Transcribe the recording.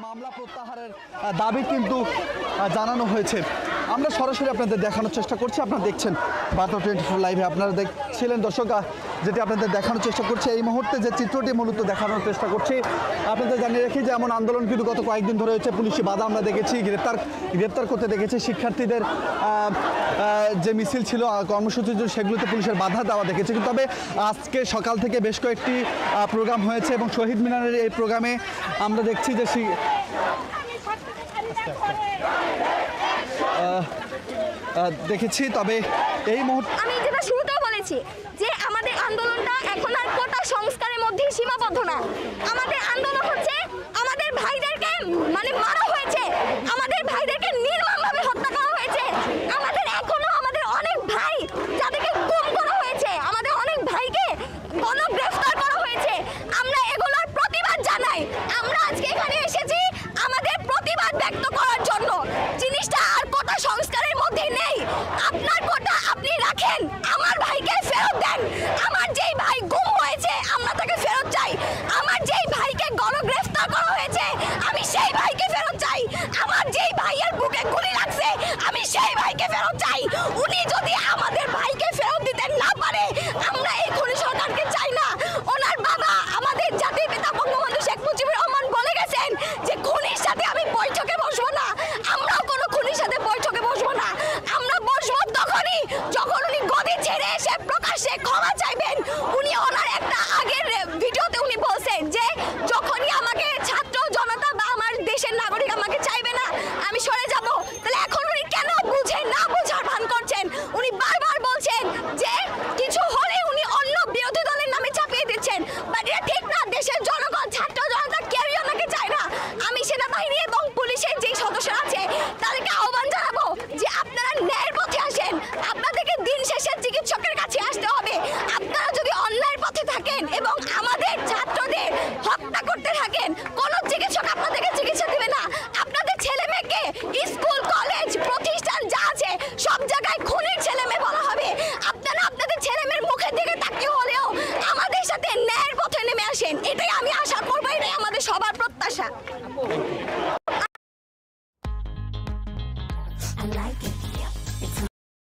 মামলা প্রত্যাহারের দাবি কিন্তু জানানো হয়েছে। আমরা সরাসরি আপনাদের দেখানোর চেষ্টা করছি। আপনারা দেখছেন 1224 লাইভে। আপনারা দেখছিলেন দর্শক, যেটি আপনাদের দেখানোর চেষ্টা করছে এই মুহূর্তে যে চিত্রটি মূলত দেখানোর চেষ্টা করছি। আপনাদের জানিয়ে রাখি যে এমন আন্দোলন কিন্তু গত কয়েকদিন ধরে হয়েছে। পুলিশি বাধা আমরা দেখেছি, গ্রেপ্তার করতে দেখেছি। শিক্ষার্থীদের যে মিছিল ছিল, কর্মসূচি সেগুলোতে পুলিশের বাধা দেওয়া দেখেছি। কিন্তু তবে আজকে সকাল থেকে বেশ কয়েকটি প্রোগ্রাম হয়েছে এবং শহীদ মিনারের এই প্রোগ্রামে আমরা দেখছি যে দেখেছি। তবে এই মুহূর্তে আমি যেটা শুরুতেও বলেছি যে আমাদের আন্দোলনটা এখন আর কোটা সংস্কারের মধ্যেই সীমাবদ্ধ না। আমাদের আন্দোলন হচ্ছে আমাদের ভাইদেরকে মারা হয়েছে, আমাদের ভাইদেরকে নির্মমভাবে হত্যা করা হয়েছে। আমাদের এখনো আমাদের অনেক ভাই যাদেরকে গুম করা হয়েছে, আমাদের অনেক ভাইকে গণগ্রেফতার করা হয়েছে। আমরা এগুলোর প্রতিবাদ জানাই। আমরা আজকে এখানে এসেছি আমাদের প্রতিবাদ ব্যক্ত করার জন্য। জিনিসটা আর কোটা সংস্কারের মধ্যে নেই। আপনার কোটা আপনি রাখেন, আমার ভাইকে ফেরত দেন। আমার যেই ভাই গুম হয়েছে আমরা তাকে ফেরত চাই। আমার যেই ভাইকে গণগ্রেফতার করা হয়েছে আমি সেই ভাইকে ফেরত চাই। আমার যেই ভাইয়ের বুকে গুলি লাগছে আমি সেই ভাইকে ফেরত চাই। উনি যদি আমাদের ভাইকে ফেরত দিতে না পারে আমরা এই খুনি সরকারকে চাই না। ওনার বাবা আমাদের জাতির পিতা বঙ্গবন্ধু শেখ মুজিবুর রহমান বলে গেছেন যে খুনির সাথে আমি বৈঠকে বসবো না। আমরাও কোনো খুনির সাথে বৈঠকে বসবো না। আমরা বসবো তখনই যখন উনি গদি ছেড়ে এসে প্রকাশ্যে ক্ষমা চাইবেন। উনি ওনার একটা আগের ভিডিওতে উনি বলছেন যে যখনই আমাকে ছাত্র জনতা বা আমার দেশের নাগরিক আমাকে চাইবে না আমি সরে যাব। তাহলে এখন উনি কেন বুঝে না বোঝার ভান করছেন? উনি বারবার বলছেন যে কিছু হলে উনি অন্য বিরোধী দলের নামে চাপিয়ে দিচ্ছেন। বাট এটা ঠিক না। দেশের জনগণ, ছাত্র জনতা কেউই ওনাকে চায় না। আমি সেনাবাহিনী এবং পুলিশের যেই সদস্যরা আছে তাদেরকে আহ্বান জানাবো যে আপনারা ন্যায়ের পথে আসেন। আপনাদেরকে দিন শেষে চিকিৎসকের কাছে আসতে হবে। আপনারা যদি অন্যায়ের পথে থাকেন এবং আমাদের ছাত্রদের হত্যা করতে থাকেন, কোন চিকিৎসক আপনাদেরকে চিকিৎসা দিবে না। আপনাদের ছেলে মেয়েকে স্কুল কলেজ প্রতিষ্ঠান যা আছে সব জায়গায় খুনির ছেলে মেয়ে বলা হবে। আপনারা আপনাদের ছেলে মেয়ের মুখের দিকে তাকিয়ে হলেও আমাদের সাথে ন্যায়ের পথে নেমে আসেন। এটাই আমি